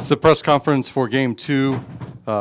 It's the press conference for Game 2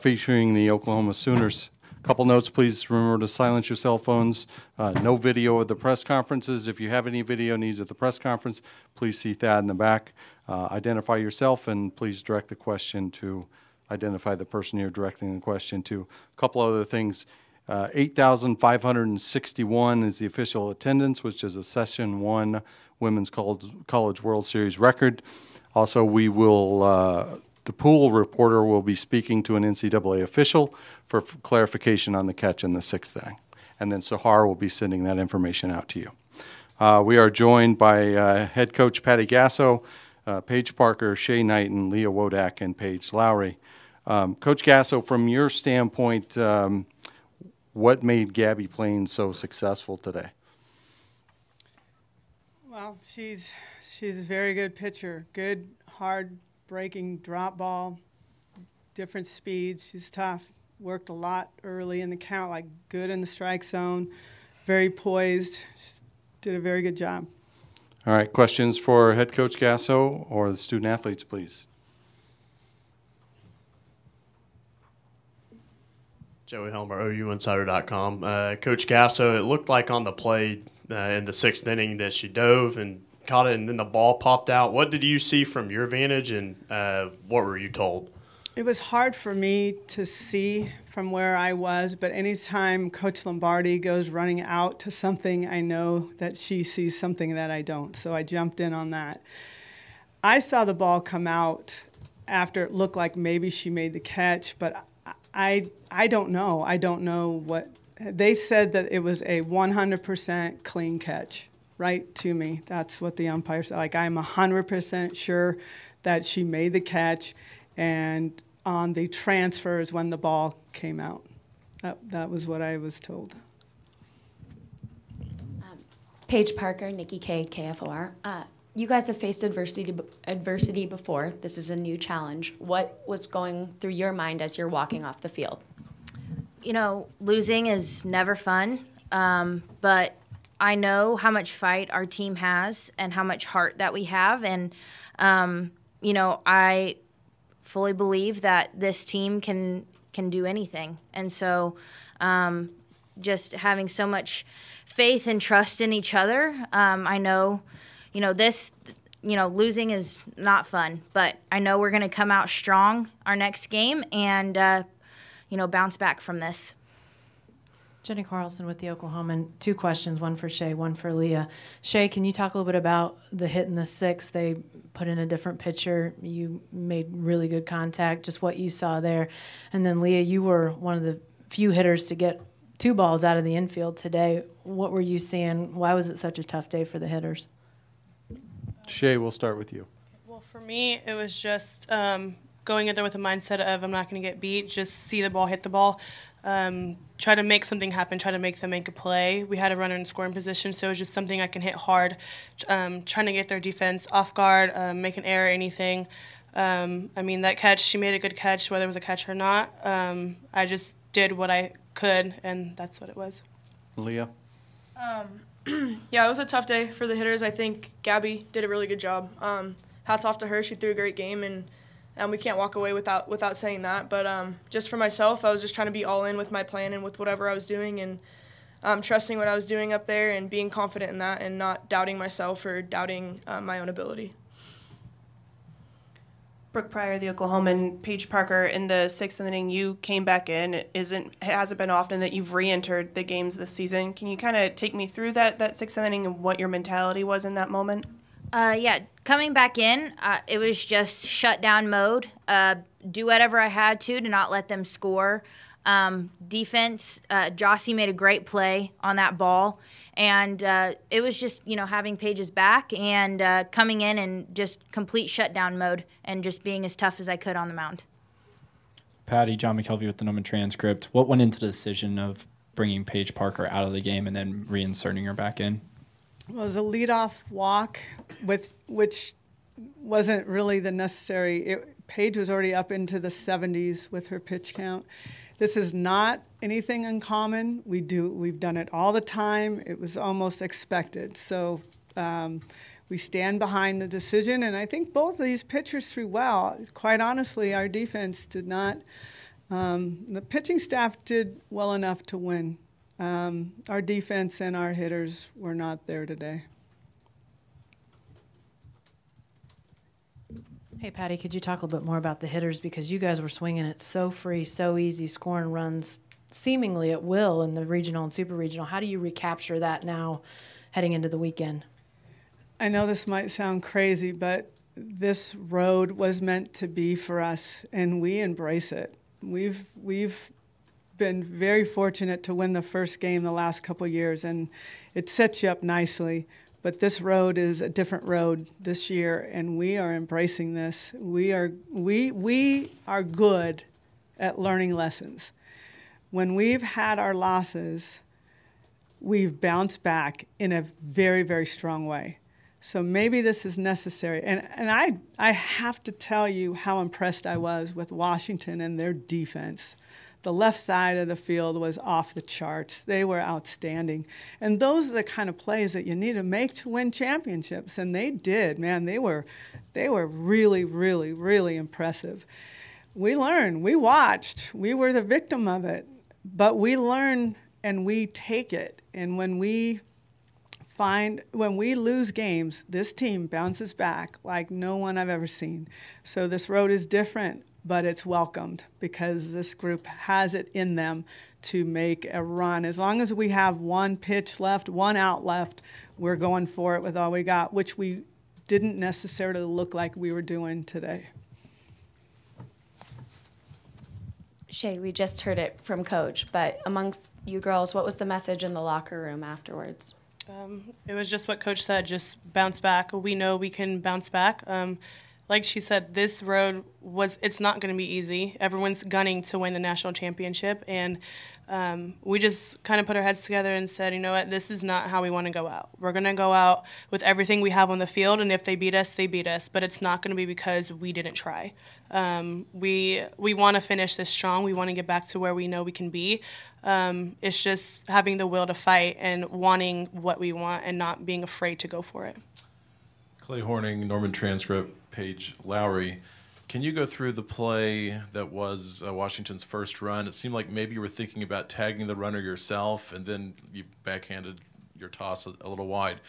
featuring the Oklahoma Sooners. A couple notes, please remember to silence your cell phones. No video of the press conferences. If you have any video needs at the press conference, please see Thad in the back. Identify yourself and please direct the question to identify the person you're directing the question to. A couple other things. 8,561 is the official attendance, which is a Session 1 Women's College World Series record. Also, we will, the pool reporter will be speaking to an NCAA official for clarification on the catch in the sixth inning. And then Sahar will be sending that information out to you. We are joined by head coach Patty Gasso, Paige Parker, Shay Knighton, Leah Wodak, and Paige Lowry. Coach Gasso, from your standpoint, what made Gabby Plain so successful today? Well, she's a very good pitcher. Good, hard breaking drop ball, different speeds. She's tough. Worked a lot early in the count, like good in the strike zone. Very poised. She did a very good job. All right, questions for head coach Gasso or the student athletes, please. Joey Helmer, OUinsider.com. Coach Gasso, it looked like on the play in the sixth inning that she dove and caught it and then the ball popped out. What did you see from your vantage and what were you told? It was hard for me to see from where I was, but anytime Coach Lombardi goes running out to something, I know that she sees something that I don't. So I jumped in on that. I saw the ball come out after it looked like maybe she made the catch, but I don't know. I don't know what they said, that it was a 100% clean catch, right to me. That's what the umpire said. Like, I'm 100% sure that she made the catch, and on the transfers when the ball came out. That was what I was told. Paige Parker, Nikki K, KFOR. You guys have faced adversity before. This is a new challenge. What was going through your mind as you're walking off the field? You know, losing is never fun, but I know how much fight our team has and how much heart that we have. And, you know, I fully believe that this team can do anything. And so just having so much faith and trust in each other, I know, you know, losing is not fun, but I know we're going to come out strong our next game and, you know, bounce back from this. Jenny Carlson with the Oklahoman. Two questions, one for Shay, one for Leah. Shay, can you talk a little bit about the hit in the sixth? They put in a different pitcher. You made really good contact, just what you saw there. And then, Leah, you were one of the few hitters to get two balls out of the infield today. What were you seeing? Why was it such a tough day for the hitters? Shay, we'll start with you. Well, for me, it was just going in there with a mindset of I'm not going to get beat, just see the ball, hit the ball, try to make something happen, try to make them make a play. We had a runner in scoring position, so it was just something I can hit hard, trying to get their defense off guard, make an error, anything. I mean, that catch, she made a good catch, whether it was a catch or not. I just did what I could, and that's what it was. Leah? Yeah, it was a tough day for the hitters. I think Gabby did a really good job. Hats off to her. She threw a great game, and we can't walk away without saying that. But just for myself, I was just trying to be all in with my plan and with whatever I was doing, and trusting what I was doing up there and being confident in that and not doubting myself or doubting my own ability. Brooke Pryor, the Oklahoman. Paige Parker, in the sixth inning, you came back in. It hasn't been often that you've re-entered the games this season. Can you kind of take me through that sixth inning and what your mentality was in that moment? Yeah, coming back in, it was just shutdown mode. Do whatever I had to not let them score. Defense, Jossie made a great play on that ball. And it was just, you know, having Paige's back and coming in and just complete shutdown mode and just being as tough as I could on the mound. Patty, John McKelvey with the Noman Transcript. What went into the decision of bringing Paige Parker out of the game and then reinserting her back in? Well, it was a leadoff walk, which wasn't really the necessary. Paige was already up into the 70s with her pitch count. This is not anything uncommon. We've done it all the time. It was almost expected. So We stand behind the decision, and I think both of these pitchers threw well. Quite honestly, our defense did not. The pitching staff did well enough to win. Our defense and our hitters were not there today. Hey, Patty, could you talk a little bit more about the hitters? Because you guys were swinging it so free, so easy, scoring runs seemingly at will in the regional and super regional. How do you recapture that now heading into the weekend? I know this might sound crazy, but this road was meant to be for us, and we embrace it. We've been very fortunate to win the first game the last couple years, and it sets you up nicely. But this road is a different road this year, and we are embracing this. We are good at learning lessons. When we've had our losses, we've bounced back in a very, very strong way. So maybe this is necessary. And I have to tell you how impressed I was with Washington and their defense. The left side of the field was off the charts. They were outstanding. And those are the kind of plays that you need to make to win championships. And they did, man. They were really, really, really impressive. We learned. We watched. We were the victim of it. But we learn and we take it. And when we lose games, this team bounces back like no one I've ever seen. So this road is different, but it's welcomed because this group has it in them to make a run. As long as we have one pitch left, one out left, we're going for it with all we got, which we didn't necessarily look like we were doing today. Shay, we just heard it from Coach, but amongst you girls, what was the message in the locker room afterwards? It was just what Coach said, just bounce back. We know we can bounce back. Like she said, this road it's not going to be easy. Everyone's gunning to win the national championship, and we just kind of put our heads together and said, you know what, this is not how we want to go out. We're going to go out with everything we have on the field, and if they beat us, they beat us, but it's not going to be because we didn't try. We want to finish this strong. We want to get back to where we know we can be. It's just having the will to fight and wanting what we want and not being afraid to go for it. Clay Horning, Norman Transcript, Paige Lowry. Can you go through the play that was Washington's first run? It seemed like maybe you were thinking about tagging the runner yourself, and then you backhanded your toss a little wide.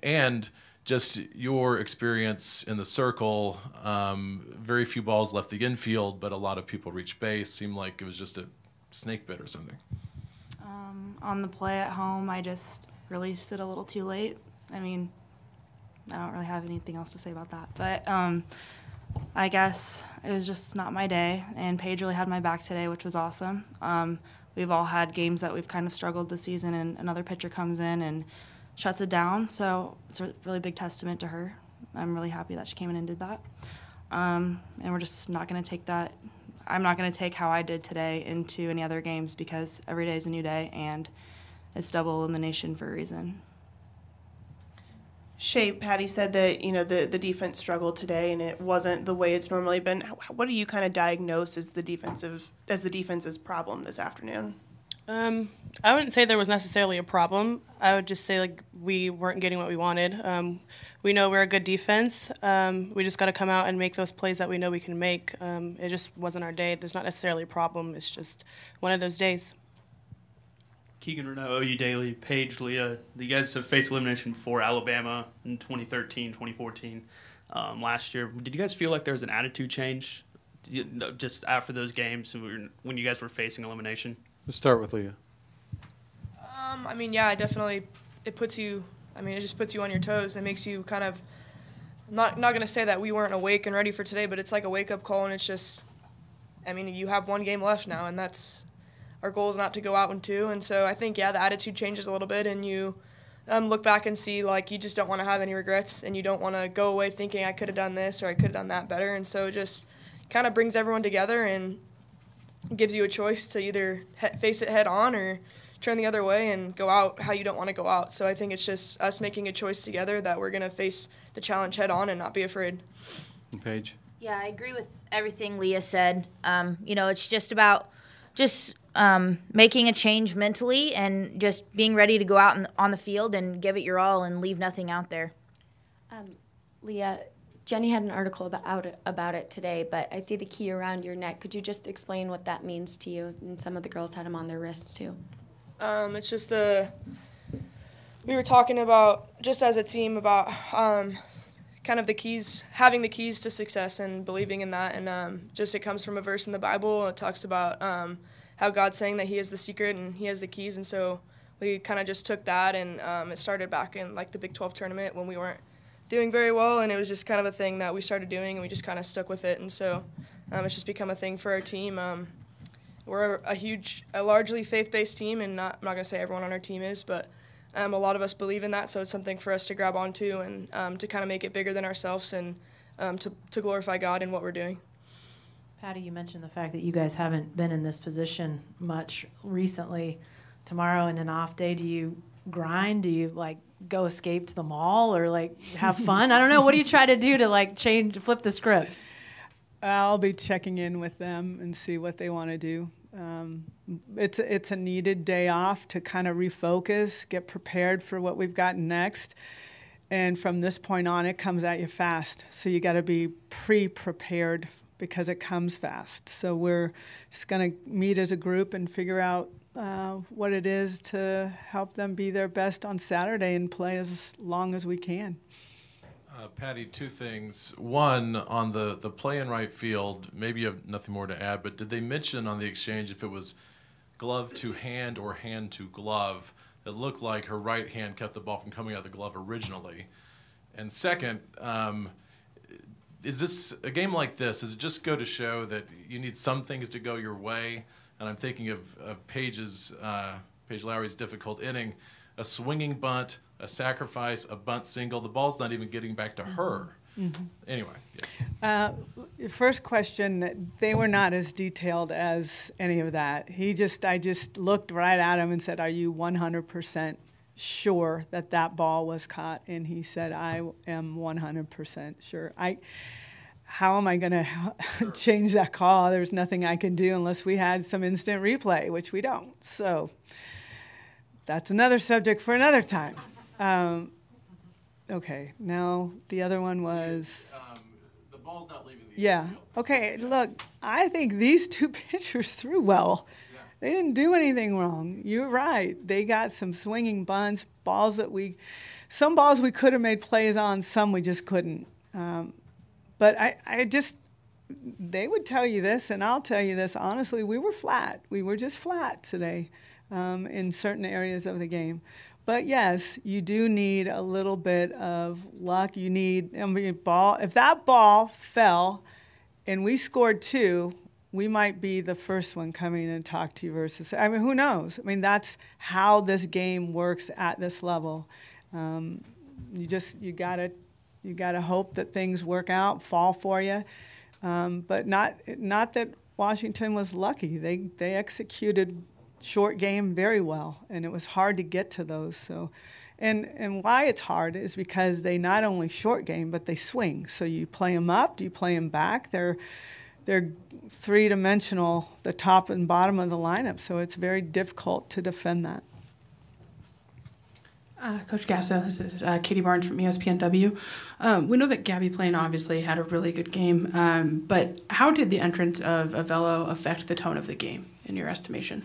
And just your experience in the circle, very few balls left the infield, but a lot of people reached base. Seemed like it was just a snake bit or something. On the play at home, I just released it a little too late. I mean, I don't really have anything else to say about that. But I guess it was just not my day, and Paige really had my back today, which was awesome. We've all had games that we've kind of struggled this season, and another pitcher comes in and shuts it down. So it's a really big testament to her. I'm really happy that she came in and did that. And we're just not going to take that. I'm not going to take how I did today into any other games because every day is a new day, and it's double elimination for a reason. Shay, Patty said that the defense struggled today and it wasn't the way it's normally been. What do you kind of diagnose as the defense's problem this afternoon? I wouldn't say there was necessarily a problem. I would just say like we weren't getting what we wanted. We know we're a good defense. We just got to come out and make those plays that we know we can make. It just wasn't our day. There's not necessarily a problem. It's just one of those days. Keegan Renault, OU Daily, Paige, Leah, you guys have faced elimination for Alabama in 2013, 2014 last year. Did you guys feel like there was an attitude change just after those games when you guys were facing elimination? Let's start with Leah. I mean, yeah, definitely. It puts you. I mean, it just puts you on your toes. It makes you kind of. Not going to say that we weren't awake and ready for today, but it's like a wake-up call, and it's just. I mean, you have one game left now, and that's. Our goal is not to go out in two, and so I think, yeah, the attitude changes a little bit, and you look back and see, like, you just don't want to have any regrets, and you don't want to go away thinking I could have done this or I could have done that better, and so it just kind of brings everyone together and gives you a choice to either face it head on or turn the other way and go out how you don't want to go out. So I think it's just us making a choice together that we're going to face the challenge head on and not be afraid. And Paige? Yeah, I agree with everything Leah said. It's just about making a change mentally and just being ready to go out on the field and give it your all and leave nothing out there. Leah, Jenny had an article about it today, but I see the key around your neck. Could you just explain what that means to you? And some of the girls had them on their wrists too. It's just we were talking about, just as a team, about kind of the keys, having the keys to success and believing in that. And just it comes from a verse in the Bible. It talks about how God's saying that he is the secret and he has the keys. And so we kind of just took that, and it started back in like the Big 12 tournament when we weren't doing very well, and it was just kind of a thing that we started doing, and we just kind of stuck with it. And so it's just become a thing for our team. We're a largely faith-based team, and I'm not going to say everyone on our team is, but a lot of us believe in that, so it's something for us to grab onto and to kind of make it bigger than ourselves and to glorify God in what we're doing. Patty, you mentioned the fact that you guys haven't been in this position much recently. Tomorrow in an off day, do you grind? Do you like go escape to the mall or like have fun? I don't know. What do you try to do to like flip the script? I'll be checking in with them and see what they want to do. It's a needed day off to kind of refocus, get prepared for what we've got next. And from this point on, it comes at you fast. So you got to be pre-prepared because it comes fast. So we're just going to meet as a group and figure out what it is to help them be their best on Saturday and play as long as we can. Patty, two things. One, on the play in right field, maybe you have nothing more to add, but did they mention on the exchange if it was glove to hand or hand to glove? It looked like her right hand kept the ball from coming out of the glove originally. And second, is this a game like this? Does it just go to show that you need some things to go your way? And I'm thinking of Paige Lowry's difficult inning, a swinging bunt, a sacrifice, a bunt single. The ball's not even getting back to her. Mm-hmm. Anyway. Yes. Your first question, they were not as detailed as any of that. I just looked right at him and said, "Are you 100% sure that that ball was caught?" And he said, "I am 100% sure." How am I going to change that call? There's nothing I can do unless we had some instant replay, which we don't. So that's another subject for another time. Okay, now the other one was... the ball's not leaving the yeah, infield. Okay, look, I think these two pitchers threw well. Yeah. They didn't do anything wrong. You're right. They got some swinging bunts, some balls we could have made plays on, some we just couldn't. But they would tell you this, and I'll tell you this, honestly, we were flat. We were just flat today in certain areas of the game. But yes, you do need a little bit of luck. You need ball. If that ball fell and we scored 2, we might be the first one coming and talk to you versus, I mean, who knows? I mean, that's how this game works at this level. You gotta hope that things work out, fall for you. But not that Washington was lucky. They executed short game very well, and it was hard to get to those. So, and why it's hard is because they not only short game, but they swing. So you play them up, you play them back. They're three-dimensional, the top and bottom of the lineup. So it's very difficult to defend that. Coach Gasso, this is Katie Barnes from ESPNW. We know that Gabby Plain obviously had a really good game, but how did the entrance of Avello affect the tone of the game, in your estimation?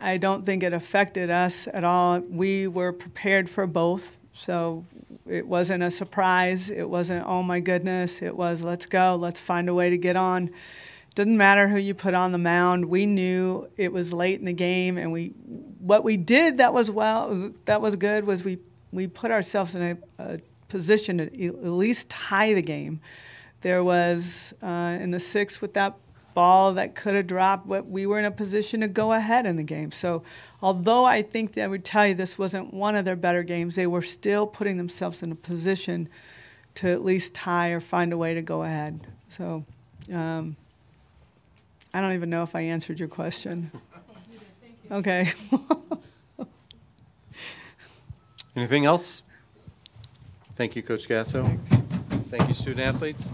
I don't think it affected us at all. We were prepared for both, so it wasn't a surprise. It wasn't, oh my goodness. It was, let's go, let's find a way to get on. Doesn't matter who you put on the mound. We knew it was late in the game, and what we did that was good was we put ourselves in a position to at least tie the game. There was in the 6th with that ball that could have dropped, but we were in a position to go ahead in the game. So although I think that I would tell you this wasn't one of their better games, they were still putting themselves in a position to at least tie or find a way to go ahead. So I don't even know if I answered your question. Okay. Anything else? Thank you, Coach Gasso. Thank you, student athletes.